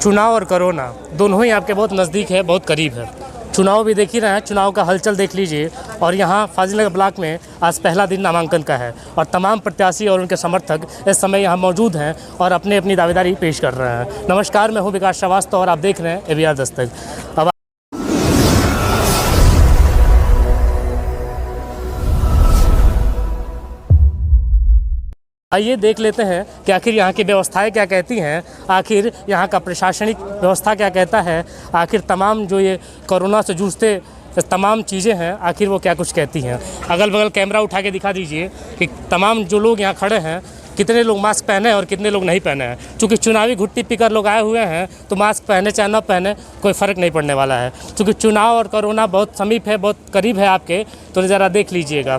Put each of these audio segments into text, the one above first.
चुनाव और कोरोना दोनों ही आपके बहुत नज़दीक है, बहुत करीब है। चुनाव भी देख ही रहे हैं, चुनाव का हलचल देख लीजिए। और यहाँ फाजिलनगर ब्लॉक में आज पहला दिन नामांकन का है और तमाम प्रत्याशी और उनके समर्थक इस समय यहाँ मौजूद हैं और अपनी अपनी दावेदारी पेश कर रहे हैं। नमस्कार, मैं हूँ विकास श्रीवास्तव और आप देख रहे हैं ABR दस्तक। अब आइए देख लेते हैं कि आखिर यहाँ की व्यवस्थाएं क्या कहती हैं, आखिर यहाँ का प्रशासनिक व्यवस्था क्या कहता है, आखिर तमाम जो ये कोरोना से जूझते तमाम चीज़ें हैं आखिर वो क्या कुछ कहती हैं। अगल बगल कैमरा उठा के दिखा दीजिए कि तमाम जो लोग यहाँ खड़े हैं कितने लोग मास्क पहने हैं और कितने लोग नहीं पहने हैं। चूँकि चुनावी घुट्टी पीकर लोग आए हुए हैं तो मास्क पहने चाहे न पहने कोई फ़र्क नहीं पड़ने वाला है। चूँकि चुनाव और कोरोना बहुत समीप है, बहुत करीब है आपके, तो ज़रा देख लीजिएगा।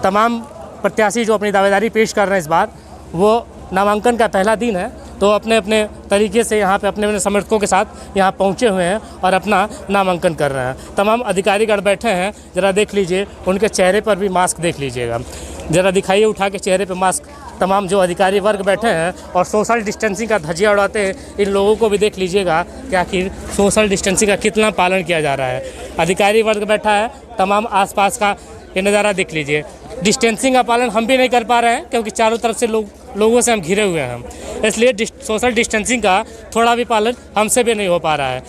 तमाम प्रत्याशी जो अपनी दावेदारी पेश कर रहे हैं इस बार, वो नामांकन का पहला दिन है तो अपने अपने तरीके से यहाँ पे अपने अपने समर्थकों के साथ यहाँ पहुँचे हुए हैं और अपना नामांकन कर रहे हैं। तमाम अधिकारीगण बैठे हैं, ज़रा देख लीजिए, उनके चेहरे पर भी मास्क देख लीजिएगा। ज़रा दिखाइए उठा के चेहरे पे मास्क तमाम जो अधिकारी वर्ग बैठे हैं और सोशल डिस्टेंसिंग का धज्जिया उड़ाते हैं। इन लोगों को भी देख लीजिएगा कि आखिर सोशल डिस्टेंसिंग का कितना पालन किया जा रहा है। अधिकारी वर्ग बैठा है, तमाम आसपास का ये नज़ारा देख लीजिए। डिस्टेंसिंग का पालन हम भी नहीं कर पा रहे हैं क्योंकि चारों तरफ से लोगों से हम घिरे हुए हैं, इसलिए सोशल डिस्टेंसिंग का थोड़ा भी पालन हमसे भी नहीं हो पा रहा है।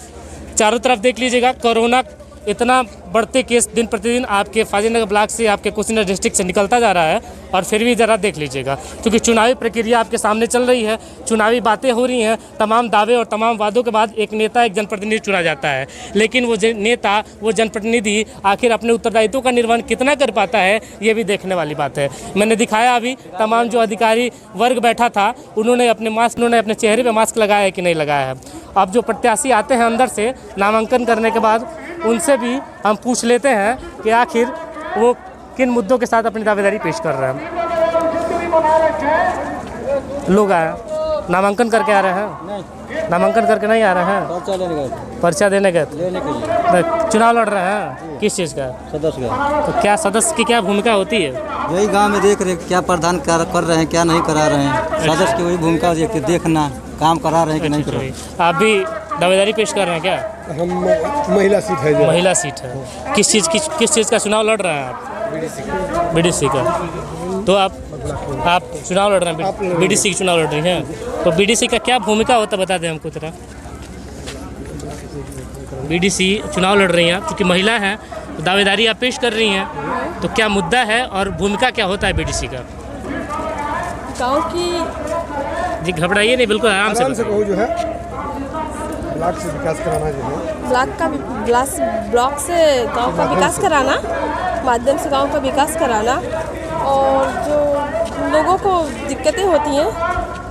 चारों तरफ देख लीजिएगा, कोरोना इतना बढ़ते केस दिन प्रतिदिन आपके फाजिलनगर ब्लॉक से, आपके कुशीनगर डिस्ट्रिक्ट से निकलता जा रहा है और फिर भी ज़रा देख लीजिएगा। क्योंकि चुनावी प्रक्रिया आपके सामने चल रही है, चुनावी बातें हो रही हैं, तमाम दावे और तमाम वादों के बाद एक नेता, एक जनप्रतिनिधि चुना जाता है। लेकिन वो नेता, वो जनप्रतिनिधि आखिर अपने उत्तरदायित्वों का निर्वहन कितना कर पाता है, ये भी देखने वाली बात है। मैंने दिखाया अभी तमाम जो अधिकारी वर्ग बैठा था, उन्होंने अपने चेहरे पर मास्क लगाया है कि नहीं लगाया है। अब जो प्रत्याशी आते हैं अंदर से नामांकन करने के बाद, उनसे भी हम पूछ लेते हैं कि आखिर वो किन मुद्दों के साथ अपनी दावेदारी पेश कर रहे हैं। लोग आए नामांकन करके आ रहे हैं? नहीं, नामांकन करके नहीं आ रहे हैं, पर्चा देने गए चुनाव लड़ रहे हैं। किस चीज़ का? सदस्य का। तो क्या सदस्य की क्या भूमिका होती है? यही गांव में देख रहे क्या प्रधान कर रहे हैं, क्या नहीं करा रहे हैं। सदस्य की वही भूमिका देखना, काम करा रहे हैं कि नहीं करा रहे हैं। आप भी दावेदारी पेश कर रहे हैं क्या? हम महिला सीट है। महिला सीट है। किस चीज़ का चुनाव लड़ रहे हैं आप? BDC का। तो आप चुनाव लड़ रहे हैं, BDC की चुनाव लड़ रही हैं, तो BDC का क्या भूमिका होता है बता दें हमको जरा। BDC चुनाव लड़ रही हैं आप, चूँकि महिला हैं तो दावेदारी आप पेश कर रही हैं, तो क्या मुद्दा है और भूमिका क्या होता है BDC का? गाँव की जी घबराइए नहीं, बिल्कुल आराम से जो है ब्लॉक से विकास कराना, जो है ब्लॉक से गांव का विकास कराना, माध्यम से गांव का विकास कराना, और जो लोगों को दिक्कतें होती हैं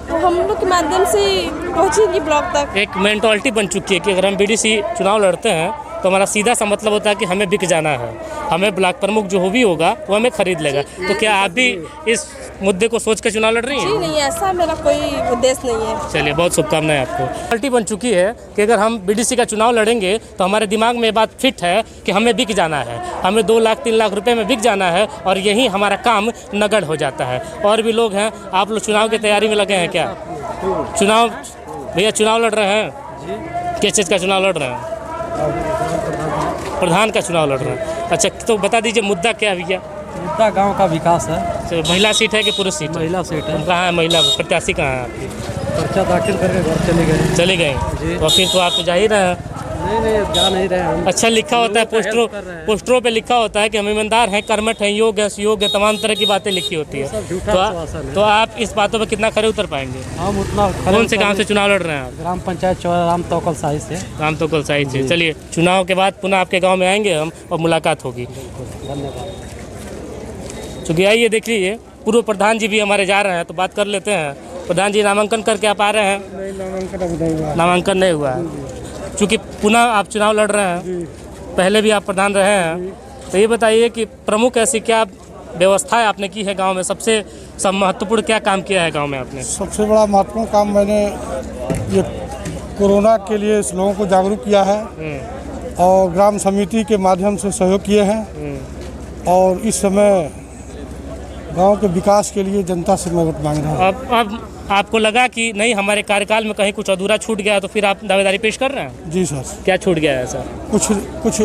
तो हम लोग के माध्यम से पहुंचेंगी ब्लॉक तक। एक मेंटालिटी बन चुकी है कि अगर हम BDC चुनाव लड़ते हैं तो हमारा सीधा सा मतलब होता है कि हमें बिक जाना है, हमें ब्लॉक प्रमुख जो भी होगा वो हमें खरीद लेगा। तो क्या आप भी इस मुद्दे को सोच कर चुनाव लड़ रही हैं? जी नहीं, ऐसा मेरा कोई उद्देश्य नहीं है। चलिए, बहुत शुभकामनाएं आपको। मेंटालिटी बन चुकी है कि अगर हम BDC का चुनाव लड़ेंगे तो हमारे दिमाग में ये बात फिट है कि हमें बिक जाना है, हमें 2 लाख 3 लाख रुपए में बिक जाना है और यही हमारा काम नगद हो जाता है। और भी लोग हैं, आप लोग चुनाव की तैयारी में लगे हैं क्या? चुनाव भैया चुनाव लड़ रहे हैं? किस चीज़ का चुनाव लड़ रहे हैं? प्रधान का चुनाव लड़ रहे हैं। अच्छा, तो बता दीजिए मुद्दा क्या है भैया? मुद्दा गांव का विकास है। तो महिला सीट है कि पुरुष सीट? महिला सीट है। कहाँ है महिला प्रत्याशी, कहाँ है आपकी? पर्चा दाखिल करके घर चले गए जी। तो फिर तो आप तो जा ही रहे हैं। नहीं जा नहीं रहे हैं। अच्छा, लिखा होता है पोस्टरों पे लिखा होता है कि हम ईमानदार हैं, कर्मठ हैं, योग्य हैं, सुयोग्य, तमाम तरह की बातें लिखी होती है। तो आप इस बातों पे कितना खरे उतर पाएंगे? हम उतना। कौन से गांव से चुनाव लड़ रहे हैं आप? ग्राम पंचायत चौरा राम तोकल साही से। राम तोकल साही से। चलिए, चुनाव के बाद पुनः आपके गाँव में आएंगे हम और मुलाकात होगी। धन्यवाद। चूँकि आइए देख लीजिए, पूर्व प्रधान जी भी हमारे जा रहे हैं, तो बात कर लेते हैं। प्रधान जी, नामांकन करके आप आ रहे हैं? नामांकन नहीं हुआ है। चूँकि पुनः आप चुनाव लड़ रहे हैं, पहले भी आप प्रधान रहे हैं, तो ये बताइए कि प्रमुख ऐसी क्या व्यवस्थाएं आपने की है गांव में? सबसे महत्वपूर्ण क्या काम किया है गांव में आपने? सबसे बड़ा महत्वपूर्ण काम मैंने ये कोरोना के लिए लोगों को जागरूक किया है और ग्राम समिति के माध्यम से सहयोग किए हैं और इस समय गांव के विकास के लिए जनता से मदद मांग रहा हूँ। अब आपको लगा कि नहीं हमारे कार्यकाल में कहीं कुछ अधूरा छूट गया तो फिर आप दावेदारी पेश कर रहे हैं? जी सर। क्या छूट गया है सर? कुछ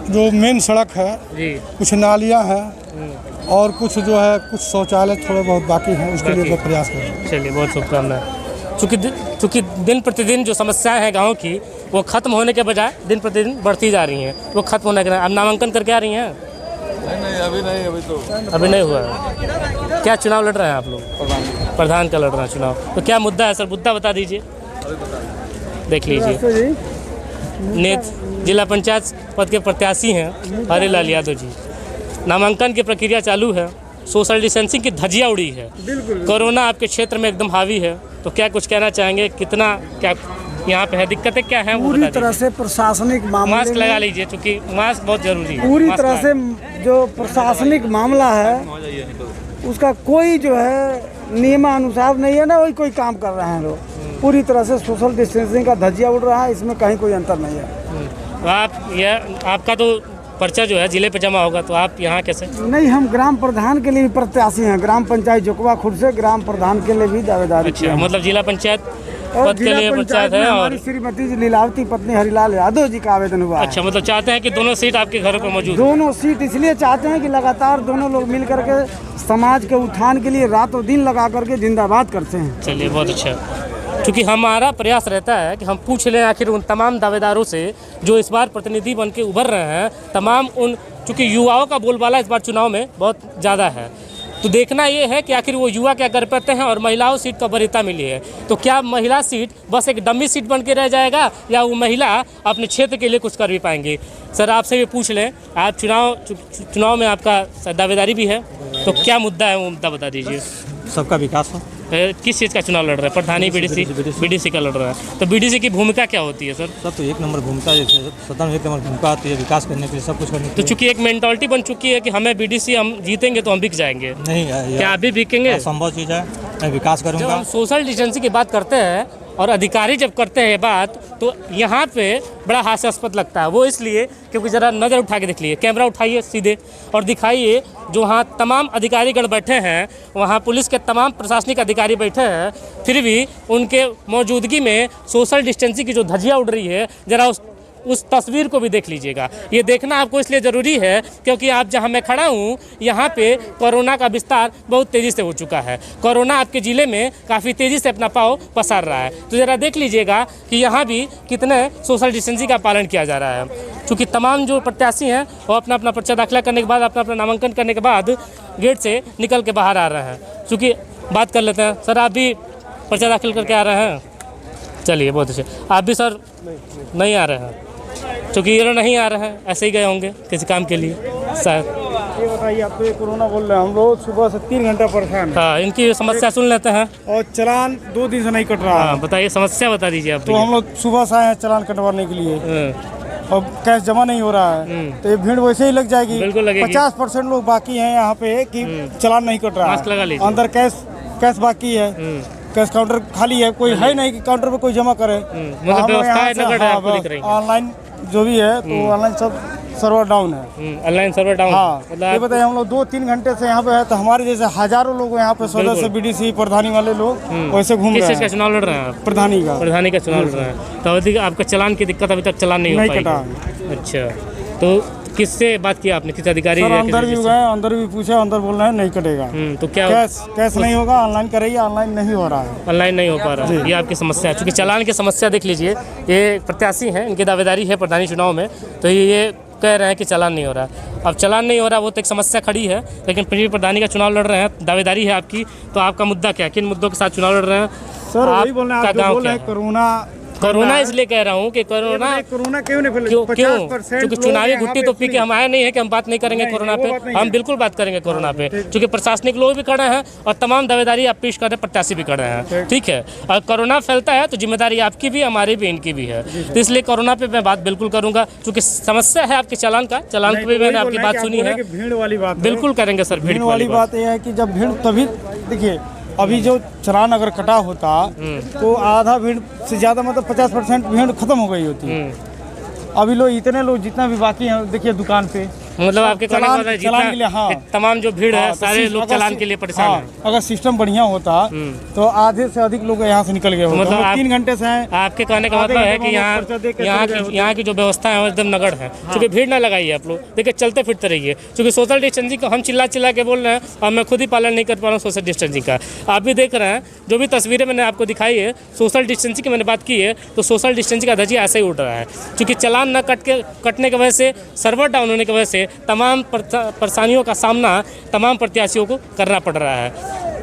जो मेन सड़क है जी, कुछ नालियाँ हैं और कुछ जो है कुछ शौचालय थोड़े बहुत बाकी हैं, उसके लिए मैं प्रयास कर रहा हूँ। चलिए बहुत शुभकामनाएं। चूँकि दिन प्रतिदिन जो समस्याएं हैं गांव की वो खत्म होने के बजाय दिन प्रतिदिन बढ़ती जा रही हैं, वो खत्म होने के अब नामांकन करके आ रही हैं? अभी नहीं हुआ है। क्या चुनाव लड़ रहे हैं आप लोग? प्रधान का लड़ रहे हैं चुनाव। तो क्या मुद्दा है सर, मुद्दा बता दीजिए। देख लीजिए, जिला पंचायत पद के प्रत्याशी हैं हरिलाल यादव जी। नामांकन की प्रक्रिया चालू है, सोशल डिस्टेंसिंग की धज्जियां उड़ी है, कोरोना आपके क्षेत्र में एकदम हावी है, तो क्या कुछ कहना चाहेंगे? कितना क्या यहाँ पे है, दिक्कतें क्या हैं? पूरी तरह से प्रशासनिक मामले मास्क लगा लीजिए, क्योंकि मास्क बहुत जरूरी है। पूरी तरह से जो प्रशासनिक मामला है उसका कोई जो है नियमानुसार नहीं है ना, वही कोई काम कर रहे हैं लोग। पूरी तरह से सोशल डिस्टेंसिंग का धज्जिया उड़ रहा है, इसमें कहीं कोई अंतर नहीं है। तो आपका तो पर्चा जो है जिले पे जमा होगा, तो आप यहाँ कैसे? नहीं, हम ग्राम प्रधान के लिए भी प्रत्याशी हैं। ग्राम पंचायत जोकवा खुर्द से ग्राम प्रधान के लिए भी दावेदारी अच्छा, मतलब जिला पंचायत और पद के लिए पंचायत है। और हमारी श्रीमती जी लीलावती पत्नी हरिलाल यादव जी का आवेदन हुआ है। अच्छा, मतलब चाहते हैं कि दोनों सीट आपके घरों पर मौजूद? दोनों सीट इसलिए चाहते हैं कि लगातार दोनों लोग मिल करके समाज के उत्थान के लिए रातों दिन लगा करके जिंदाबाद करते हैं। चलिए बहुत अच्छा। क्योंकि हमारा प्रयास रहता है कि हम पूछ लें आखिर उन तमाम दावेदारों से जो इस बार प्रतिनिधि बन के उभर रहे हैं, तमाम उन, चूँकि युवाओं का बोलबाला इस बार चुनाव में बहुत ज़्यादा है, तो देखना ये है कि आखिर वो युवा क्या कर पाते हैं और महिलाओं सीट का वरीयता मिली है। तो क्या महिला सीट बस एक डमी सीट बन के रह जाएगा या वो महिला अपने क्षेत्र के लिए कुछ कर भी पाएंगी? सर आपसे भी पूछ लें, आप चुनाव में आपका दावेदारी भी है, तो क्या मुद्दा है वो मुद्दा बता दीजिए। सबका विकास हो। किस चीज़ का चुनाव लड़ रहा है? प्रधानी बीडीसी का लड़ रहा है। तो बीडीसी की भूमिका क्या होती है सर? सब तो एक नंबर भूमिका, सदन एक नंबर भूमिका आती है विकास करने के लिए, सब कुछ करने के तो लिए। चूंकि एक मेंटालिटी बन चुकी है कि हमें बीडीसी हम जीतेंगे तो हम बिक जाएंगे, नहीं, क्या आप भी बिकेंगे? असंभव चीज़ है, मैं विकास जब करूँगा। हम सोशल डिस्टेंसिंग की बात करते हैं और अधिकारी जब करते हैं बात, तो यहाँ पे बड़ा हास्यास्पद लगता है। वो इसलिए क्योंकि ज़रा नज़र उठा के देख लिए, कैमरा उठाइए सीधे और दिखाइए, जो वहाँ तमाम अधिकारीगण बैठे हैं, वहाँ पुलिस के तमाम प्रशासनिक अधिकारी बैठे हैं, फिर भी उनके मौजूदगी में सोशल डिस्टेंसिंग की जो धज्जियाँ उड़ रही है, ज़रा उस तस्वीर को भी देख लीजिएगा। ये देखना आपको इसलिए ज़रूरी है क्योंकि आप जहाँ मैं खड़ा हूँ यहाँ पे कोरोना का विस्तार बहुत तेज़ी से हो चुका है। कोरोना आपके ज़िले में काफ़ी तेज़ी से अपना पाँव पसार रहा है। तो ज़रा देख लीजिएगा कि यहाँ भी कितने सोशल डिस्टेंसिंग का पालन किया जा रहा है। क्योंकि तमाम जो प्रत्याशी हैं वो अपना अपना पर्चा दाखिला करने के बाद, अपना अपना नामांकन करने के बाद गेट से निकल के बाहर आ रहे हैं। चूँकि बात कर लेते हैं, सर आप भी पर्चा दाखिल करके आ रहे हैं? चलिए बहुत अच्छे। आप भी सर नहीं आ रहे हैं? क्योंकि ये लोग नहीं आ रहे हैं, ऐसे ही गए होंगे किसी काम के लिए शायद। ये बताइए, आप तो ये कोरोना बोल रहे हैं, हम लोग सुबह से 3 घंटा परेशान हैं। हाँ, इनकी समस्या सुन लेते हैं। और चालान 2 दिन से नहीं कट रहा है। हाँ बताइए, समस्या बता दीजिए आप। तो हम लोग सुबह से आए हैं चालान कटवाने के लिए, और कैश जमा नहीं हो रहा है, तो ये भीड़ वैसे ही लग जाएगी। बिल्कुल लगेगी। 50% लोग बाकी हैं यहाँ पे कि चालान नहीं कट रहा मास्क लगा है। लीजिए। अंदर कैश बाकी है, कैश काउंटर खाली है, कोई है नहीं कि काउंटर पे कोई जमा करे। मतलब व्यवस्था नगर है, आपको दिख रही है। ऑनलाइन जो भी है तो ऑनलाइन सब सर्वर डाउन है। Online server down. हाँ, मतलब ये बताइए, हम लोग 2-3 घंटे से यहाँ पे है, तो हमारे जैसे हजारों लोग यहाँ पे सदस्य बीडीसी प्रधानी वाले लोग वैसे घूम किस रहे चीज़ का हैं। चुनाव लड़ रहे हैं आप? प्रधानी का चुनाव लड़ रहे हैं। तो अवधि आपका चालान की दिक्कत अभी तक चालान नहीं हो नहीं कटा। पाई? अच्छा, तो किससे बात की आपने? किस अधिकारी? सर अंदर भी गए, अंदर भी पूछे, अंदर बोल रहे हैं नहीं कटेगा। तो क्या कैश नहीं होगा, ऑनलाइन करेंगे, ऑनलाइन नहीं हो रहा है। ऑनलाइन नहीं हो पा रहा है, ये आपकी समस्या है। चूँकि चालान की समस्या देख लीजिए, ये प्रत्याशी हैं, इनकी दावेदारी है प्रधानी चुनाव में, तो ये कह रहे हैं कि चालान नहीं हो रहा। अब चालान नहीं हो रहा, वो तो एक समस्या खड़ी है, लेकिन फिर प्रधानी का चुनाव लड़ रहे हैं, दावेदारी है आपकी, तो आपका मुद्दा क्या, किन मुद्दों के साथ चुनाव लड़ रहे हैं? सर वही बोल रहे हैं, आप जो बोल रहे हैं कोरोना इसलिए कह रहा हूँ कि कोरोना क्यों नहीं फैला? क्यों? क्योंकि चुनावी घुट्टी तो पी के हम आए नहीं है कि हम बात नहीं करेंगे कोरोना पे। हम बिल्कुल बात करेंगे कोरोना पे, क्योंकि प्रशासनिक लोग भी खड़े हैं और तमाम दावेदारी आप पेश कर रहे हैं, प्रत्याशी भी खड़े हैं, ठीक है। और कोरोना फैलता है तो जिम्मेदारी आपकी भी, हमारी भी, इनकी भी है। तो इसलिए कोरोना पे मैं बात बिल्कुल करूंगा, क्योंकि समस्या है आपके चालान का। चालान पे मैंने आपकी बात सुनी है, भीड़ वाली बात बिल्कुल करेंगे सर। भीड़ वाली बात यह है कि जब भीड़, तभी देखिए अभी जो चालान अगर कटा होता तो आधा भीड़ से ज़्यादा, मतलब 50% भीड़ खत्म हो गई होती। अभी लोग, इतने लोग जितना भी बाकी हैं, देखिए दुकान पे मतलब आपके कहने का मतलब है चलान के लिए, हाँ। तमाम जो भीड़ है हाँ, तो सारे लोग अगर चलान के लिए परेशान हाँ, हैं। अगर सिस्टम बढ़िया होता तो आधे से अधिक लोग यहाँ से निकल गए होते। मतलब हम लोग आप- 3 घंटे से हैं। आपके कहने का आधे मतलब है घंटे कि में हम लोग पर्चा दे के चले गए होते। यहाँ की जो व्यवस्था है वो एकदम नगड़ है। क्योंकि भीड़ ना लगाइए आप लोग, देखिए चलते फिरते रहिए। क्योंकि सोशल डिस्टेंसिंग को हम चिल्ला चिल्ला के बोल रहे हैं और मैं खुद ही पालन नहीं कर पा रहा हूँ सोशल डिस्टेंसिंग का। आप भी देख रहे हैं जो भी तस्वीरें मैंने आपको दिखाई है, सोशल डिस्टेंसिंग की मैंने बात की है, तो सोशल डिस्टेंसिंग का धज्जिया ऐसे ही उड़ रहा है। क्योंकि चालान न कटने की वजह से, सर्वर डाउन होने की वजह से तमाम परेशानियों का सामना तमाम प्रत्याशियों को करना पड़ रहा है।